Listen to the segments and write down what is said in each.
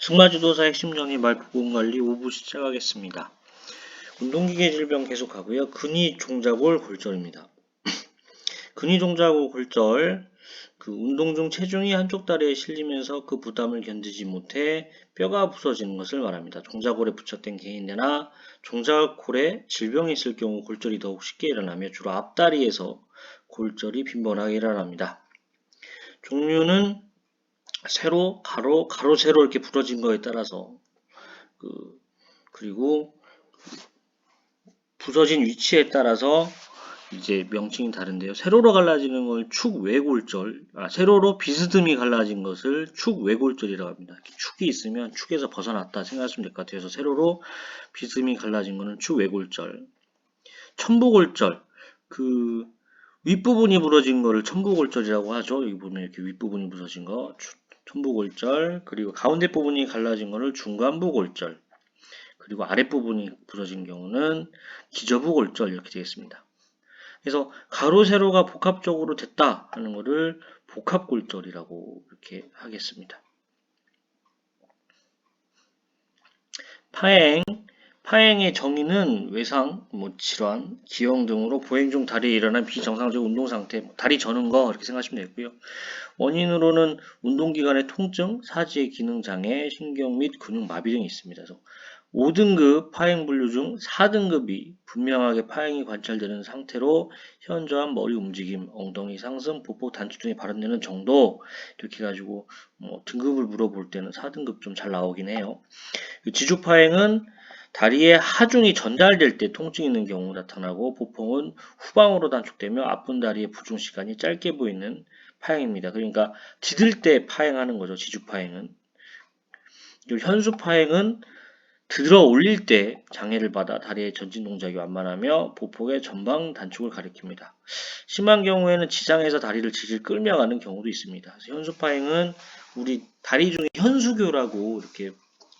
승마지도사 핵심 정의 말 보건관리 5부 시작하겠습니다. 운동기계 질병 계속하고요. 근위종자골 골절입니다. 근위종자골 골절, 운동 중 체중이 한쪽 다리에 실리면서 그 부담을 견디지 못해 뼈가 부서지는 것을 말합니다. 종자골에 부착된 개인대나 종자골에 질병이 있을 경우 골절이 더욱 쉽게 일어나며 주로 앞다리에서 골절이 빈번하게 일어납니다. 종류는 세로, 가로, 세로 이렇게 부러진 거에 따라서 그리고 부서진 위치에 따라서 이제 명칭이 다른데요. 세로로 갈라지는 걸 축외골절, 세로로 비스듬히 갈라진 것을 축외골절이라고 합니다. 축이 있으면 축에서 벗어났다 생각하시면 될 것 같아요. 그래서 세로로 비스듬히 갈라진 거는 축외골절. 첨부골절, 윗부분이 부러진 거를 첨부골절이라고 하죠. 여기 보면 이렇게 윗부분이 부서진 거, 첨부골절. 그리고 가운데 부분이 갈라진 거를 중간부골절. 그리고 아랫부분이 부러진 경우는 기저부골절 이렇게 되겠습니다. 그래서 가로 세로가 복합적으로 됐다 하는 것을 복합골절이라고 이렇게 하겠습니다. 파행의 정의는 외상, 질환, 기형 등으로 보행 중 다리에 일어난 비정상적 운동 상태, 다리 저는 거 이렇게 생각하시면 되고요. 원인으로는 운동기관의 통증, 사지의 기능 장애, 신경 및 근육 마비 등이 있습니다. 그래서 5등급 파행 분류 중 4등급이 분명하게 파행이 관찰되는 상태로 현저한 머리 움직임, 엉덩이 상승, 보폭 단추 등이 발현되는 정도 이렇게 해가지고 등급을 물어볼 때는 4등급 좀 잘 나오긴 해요. 지주 파행은 다리에 하중이 전달될 때 통증이 있는 경우 나타나고 보폭은 후방으로 단축되며 아픈 다리의 부중 시간이 짧게 보이는 파행입니다. 그러니까 디딜 때 파행하는 거죠. 지주 파행은. 현수 파행은 들어 올릴 때 장애를 받아 다리의 전진 동작이 완만하며 보폭의 전방 단축을 가리킵니다. 심한 경우에는 지상에서 다리를 질질 끌며 가는 경우도 있습니다. 그래서 현수파행은 우리 다리 중에 현수교라고 이렇게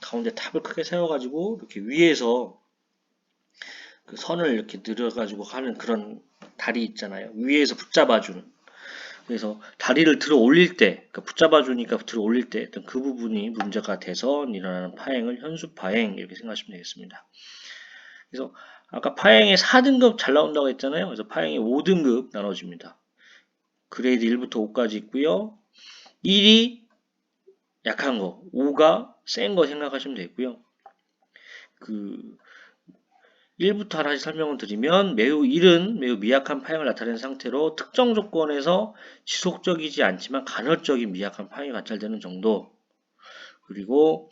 가운데 탑을 크게 세워가지고 이렇게 위에서 그 선을 이렇게 늘어가지고 하는 그런 다리 있잖아요. 위에서 붙잡아주는. 그래서 다리를 들어 올릴 때, 그러니까 붙잡아주니까 들어 올릴 때 어떤 그 부분이 문제가 돼서 일어나는 파행을 현수파행 이렇게 생각하시면 되겠습니다. 그래서 아까 파행의 4등급 잘 나온다고 했잖아요. 그래서 파행이 5등급 나눠집니다. 그레이드 1부터 5까지 있고요. 1이 약한 거, 5가 센 거 생각하시면 되고요. 1부터 하나씩 설명을 드리면 1은 매우 미약한 파행을 나타내는 상태로 특정 조건에서 지속적이지 않지만 간헐적인 미약한 파행이 관찰되는 정도. 그리고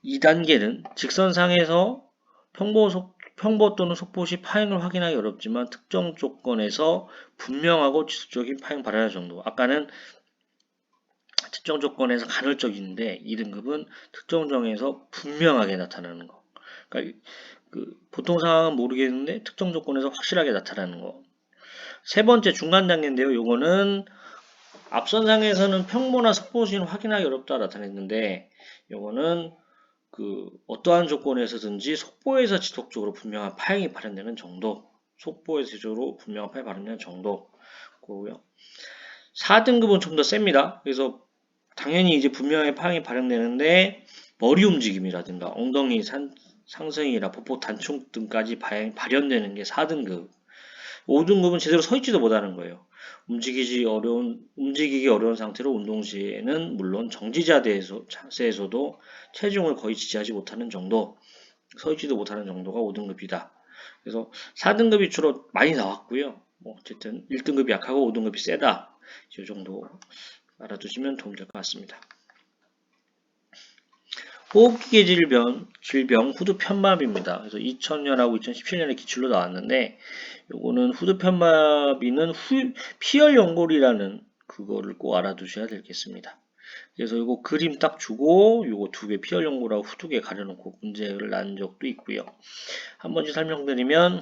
2단계는 직선상에서 평보 또는 속보 시 파행을 확인하기 어렵지만 특정 조건에서 분명하고 지속적인 파행 발현의 정도. 아까는 특정 조건에서 간헐적인데 2등급은 특정 조건에서 분명하게 나타나는 거. 그러니까 보통 상황은 모르겠는데 특정 조건에서 확실하게 나타나는 거. 세 번째 중간 단계인데요. 요거는 앞선 상에서는 평모나 속보시는 확인하기 어렵다 나타냈는데 요거는 어떠한 조건에서든지 속보에서 지속적으로 분명한 파행이 발현되는 정도, 속보에서 지속적으로 분명한 파행이 발현되는 정도 고요. 4등급은 좀 더 셉니다. 그래서 당연히 이제 분명하게 파행이 발현되는데 머리 움직임이라든가 엉덩이 상승이나 보폭 단축 등까지 발현되는 게 4등급. 5등급은 제대로 서 있지도 못하는 거예요. 움직이기 어려운 상태로 운동 시에는 물론 정지자세에서도 체중을 거의 지지하지 못하는 정도, 서 있지도 못하는 정도가 5등급이다. 그래서 4등급이 주로 많이 나왔고요. 어쨌든 1등급이 약하고 5등급이 세다. 이 정도 알아두시면 도움이 될 것 같습니다. 호흡기계 질병 후두 편마비입니다. 그래서 2000년하고 2017년에 기출로 나왔는데 요거는 후두 편마비는 피열 연골이라는 그거를 꼭 알아두셔야 되겠습니다. 그래서 이거 그림 딱 주고 요거 두 개 피열 연골하고 후두 개 가려놓고 문제를 난 적도 있고요. 한 번씩 설명드리면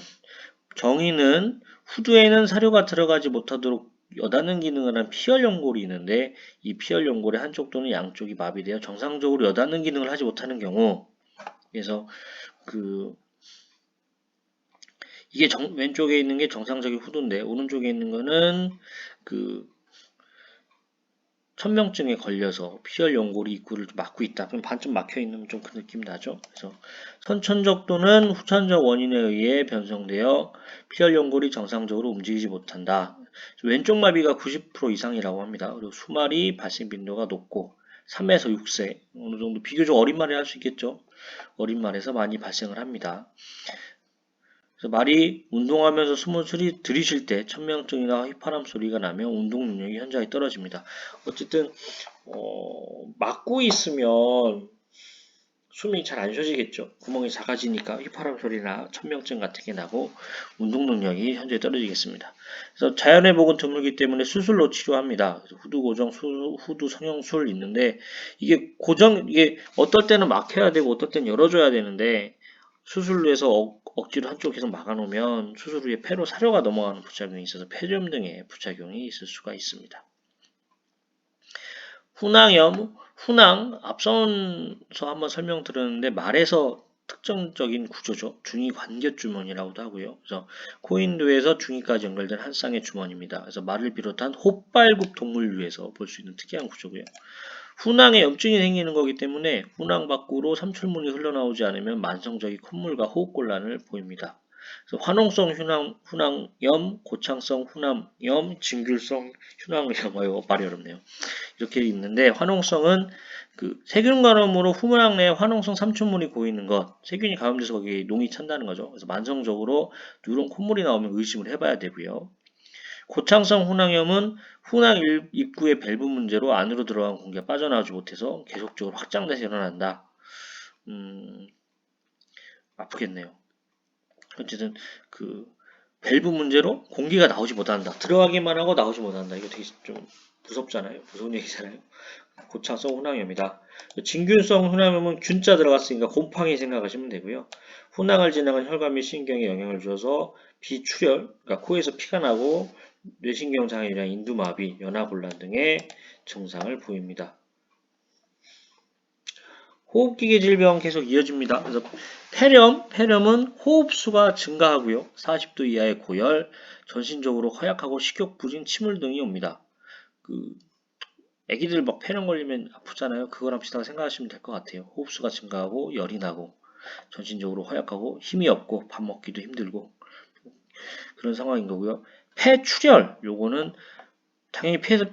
정의는 후두에는 사료가 들어가지 못하도록 여닫는 기능을 한 피열 연골이 있는데 이 피열 연골의 한쪽 또는 양쪽이 마비되어 정상적으로 여닫는 기능을 하지 못하는 경우, 그래서 이게 왼쪽에 있는 게 정상적인 후두인데 오른쪽에 있는 거는 천명증에 걸려서 피혈 연골이 입구를 막고 있다. 그럼 반쯤 막혀 있는 좀 그 느낌 나죠. 그래서 선천적도는 후천적 원인에 의해 변성되어 피혈 연골이 정상적으로 움직이지 못한다. 왼쪽 마비가 90% 이상이라고 합니다. 그리고 수말이 발생 빈도가 높고 3에서 6세 어느 정도 비교적 어린 말이 할 수 있겠죠. 어린 말에서 많이 발생을 합니다. 그래서 말이 운동하면서 숨을 들이쉴 때 천명증이나 휘파람 소리가 나면 운동 능력이 현저하게 떨어집니다. 어쨌든 막고 있으면 숨이 잘 안 쉬어지겠죠. 구멍이 작아지니까 휘파람 소리나 천명증 같은 게 나고 운동 능력이 현저히 떨어지겠습니다. 그래서 자연회복은 드물기 때문에 수술로 치료합니다. 후두 고정, 후두 성형술 있는데 이게 어떨 때는 막혀야 되고 어떨 때는 열어줘야 되는데 수술로 해서 억지로 한쪽 계속 막아놓으면 수술 후에 폐로 사료가 넘어가는 부작용이 있어서 폐렴 등의 부작용이 있을 수가 있습니다. 훈항, 앞서서 한번 설명드렸는데 말에서 특정적인 구조죠. 중위 관격 주머니라고도 하고요. 그래서 코인도에서 중위까지 연결된 한 쌍의 주머니입니다. 그래서 말을 비롯한 호빨급 동물류에서 볼 수 있는 특이한 구조고요. 훈항에 염증이 생기는 거기 때문에 훈항 밖으로 삼출문이 흘러나오지 않으면 만성적인 콧물과 호흡곤란을 보입니다. 그래서 화농성 훈항염, 고창성 훈항염, 진귤성 훈항염, 이거 말이 어렵네요. 이렇게 있는데 화농성은 그 세균 감염으로 후문항 내에 화농성 삼춘물이 고이는 것, 세균이 감염돼서 거기 농이 찬다는 거죠. 그래서 만성적으로 누런 콧물이 나오면 의심을 해봐야 되고요. 고창성 훈항염은 훈항 입구의 밸브 문제로 안으로 들어간 공기가 빠져나오지 못해서 계속적으로 확장돼서 일어난다. 아프겠네요. 어쨌든 그 밸브 문제로 공기가 나오지 못한다. 들어가기만 하고 나오지 못한다. 이거 되게 좀 무섭잖아요. 무서운 얘기잖아요. 고창성 훈항염이다. 진균성 훈항염은 균자 들어갔으니까 곰팡이 생각하시면 되고요. 훈항을 지나간 혈관 및 신경에 영향을 줘서 비출혈, 그러니까 코에서 피가 나고 뇌신경 장애나 인두마비, 연화곤란 등의 증상을 보입니다. 호흡기계 질병 계속 이어집니다. 그래서 폐렴은 호흡수가 증가하고요. 40도 이하의 고열, 전신적으로 허약하고 식욕 부진, 침울 등이 옵니다. 애기들 막 폐렴 걸리면 아프잖아요. 그거랑 비슷하게 생각하시면 될 것 같아요. 호흡수가 증가하고 열이 나고 전신적으로 허약하고 힘이 없고 밥 먹기도 힘들고 그런 상황인 거고요. 폐출혈, 요거는 당연히 폐에서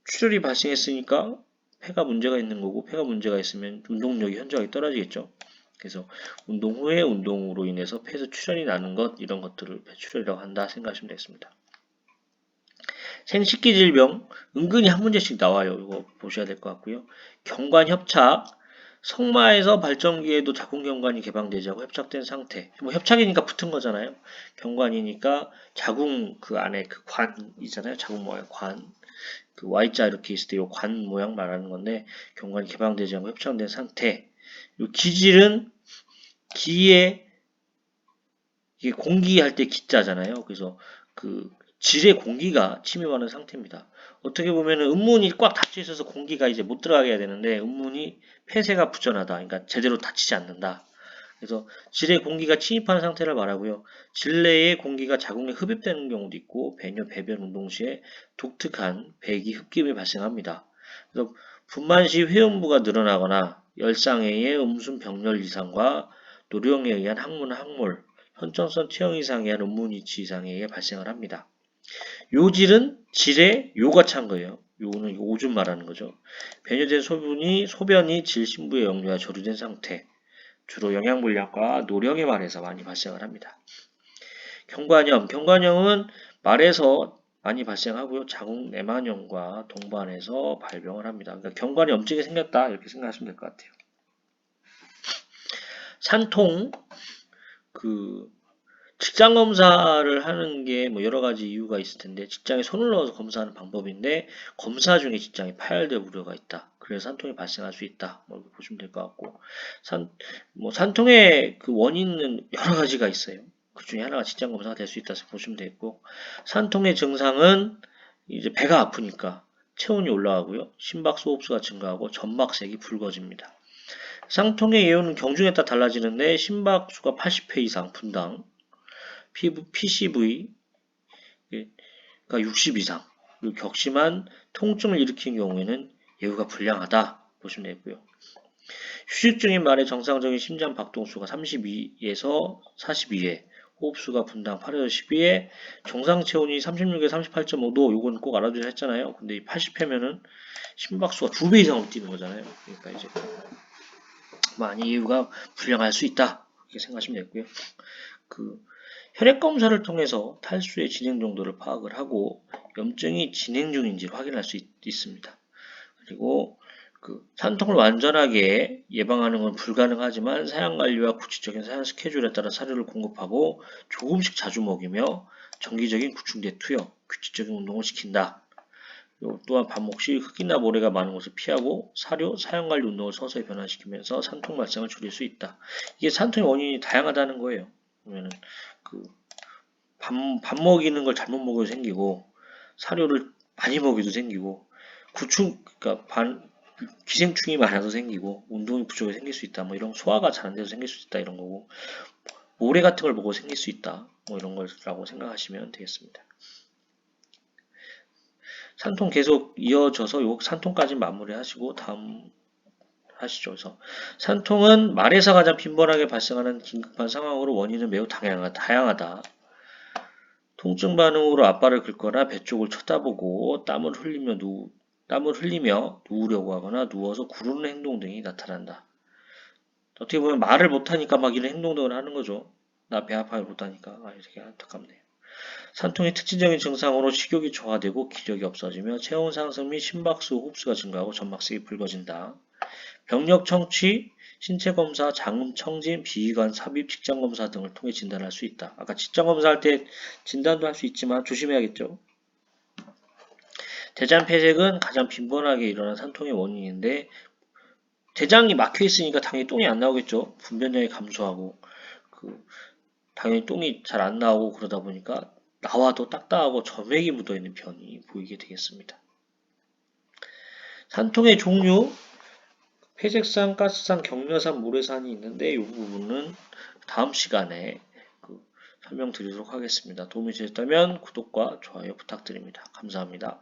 출혈이 발생했으니까 폐가 문제가 있는 거고 폐가 문제가 있으면 운동력이 현저하게 떨어지겠죠. 그래서 운동 후에 운동으로 인해서 폐에서 출혈이 나는 것 이런 것들을 폐출혈이라고 한다 생각하시면 되겠습니다. 생식기 질병 은근히 한 문제씩 나와요. 이거 보셔야 될 것 같고요. 경관협착 성마에서 발전기에도 자궁경관이 개방되지 않고 협착된 상태. 뭐 협착이니까 붙은 거잖아요. 경관이니까 자궁 그 안에 그 관 있잖아요. 자궁 모양 관. 그 Y자 이렇게 있을 때 이 관 모양 말하는 건데 경관이 개방되지 않고 협착된 상태. 이 기질은 기에 이게 공기할 때 기자잖아요. 그래서 그 질의 공기가 침입하는 상태입니다. 어떻게 보면은 음문이 꽉 닫혀 있어서 공기가 이제 못 들어가게 해야 되는데 음문이 폐쇄가 부전하다. 그러니까 제대로 닫히지 않는다. 그래서 질의 공기가 침입하는 상태를 말하고요. 질 내에 공기가 자궁에 흡입되는 경우도 있고 배뇨, 배변 운동 시에 독특한 배기 흡김이 발생합니다. 그래서 분만 시 회음부가 늘어나거나 열상에 음순 병렬 이상과 노령에 의한 항물, 선천성 체형 이상에 의한 음문 이치 이상에 의해 발생을 합니다. 요질은 질에 요가 찬 거예요. 요거는 오줌 말하는 거죠. 배뇨된 소변이 질 신부의 역류와 조류된 상태. 주로 영양불량과 노령에 말에서 많이 발생을 합니다. 경관염은 말에서 많이 발생하고요. 자궁 내만염과 동반해서 발병을 합니다. 그러니까 경관이 염증이 생겼다 이렇게 생각하시면 될 것 같아요. 산통 직장 검사를 하는 게 뭐 여러 가지 이유가 있을 텐데 직장에 손을 넣어서 검사하는 방법인데 검사 중에 직장이 파열될 우려가 있다. 그래서 산통이 발생할 수 있다. 뭐 이렇게 보시면 될 것 같고 산통의 그 원인은 여러 가지가 있어요. 그 중에 하나가 직장 검사가 될 수 있다 고 보시면 되겠고 산통의 증상은 이제 배가 아프니까 체온이 올라가고요. 심박수 호흡수가 증가하고 점막색이 붉어집니다. 산통의 예후는 경중에 따라 달라지는데 심박수가 80회 이상 분당 PCV가 60 이상, 그리고 격심한 통증을 일으킨 경우에는 예후가 불량하다 보시면 되고요. 휴식 중인 말의 정상적인 심장 박동수가 32에서 42회, 호흡수가 분당 8에서 12회, 정상 체온이 36에서 38.5도, 요건 꼭 알아두셔야 했잖아요. 근데 80회면은 심박수가 2배 이상으로 뛰는 거잖아요. 그러니까 이제 많이 예후가 불량할 수 있다. 이렇게 생각하시면 되고요. 혈액 검사를 통해서 탈수의 진행 정도를 파악을 하고 염증이 진행 중인지를 확인할 수 있습니다. 그리고 산통을 완전하게 예방하는 건 불가능하지만 사양관리와 구체적인 사양 스케줄에 따라 사료를 공급하고 조금씩 자주 먹이며 정기적인 구충제 투여, 규칙적인 운동을 시킨다. 또한 밥 시 흙이나 모래가 많은 곳을 피하고 사료, 사양관리 운동을 서서히 변화시키면서 산통 발생을 줄일 수 있다. 이게 산통의 원인이 다양하다는 거예요. 그러면은 밥 먹이는 걸 잘못 먹어도 생기고 사료를 많이 먹여도 생기고 그러니까 기생충이 많아서 생기고 운동이 부족해서 생길 수 있다. 뭐 이런 소화가 잘 안 돼서 생길 수 있다 이런 거고 모래 같은 걸 먹어도 생길 수 있다. 뭐 이런 거라고 생각하시면 되겠습니다. 산통 계속 이어져서 요 산통까지 마무리하시고 다음 하시죠. 그래서 산통은 말에서 가장 빈번하게 발생하는 긴급한 상황으로 원인은 매우 다양하다. 통증 반응으로 앞발을 긁거나 배 쪽을 쳐다보고 땀을 흘리며 누우려고 하거나 누워서 구르는 행동 등이 나타난다. 어떻게 보면 말을 못하니까 막 이런 행동 등을 하는 거죠. 나 배 아파요 못하니까. 이렇게 안타깝네요. 산통의 특징적인 증상으로 식욕이 저하되고 기력이 없어지며 체온 상승 및 심박수, 호흡수가 증가하고 점막색이 붉어진다. 병력 청취, 신체 검사, 장음 청진, 비위관 삽입, 직장 검사 등을 통해 진단할 수 있다. 아까 직장 검사할 때 진단도 할 수 있지만 조심해야겠죠. 대장 폐색은 가장 빈번하게 일어나는 산통의 원인인데 대장이 막혀 있으니까 당연히 똥이 안 나오겠죠. 분변량이 감소하고 당연히 똥이 잘 안 나오고 그러다 보니까 나와도 딱딱하고 점액이 묻어 있는 변이 보이게 되겠습니다. 산통의 종류 폐색산, 가스산, 경려산, 모래산이 있는데 이 부분은 다음 시간에 설명드리도록 하겠습니다. 도움이 되셨다면 구독과 좋아요 부탁드립니다. 감사합니다.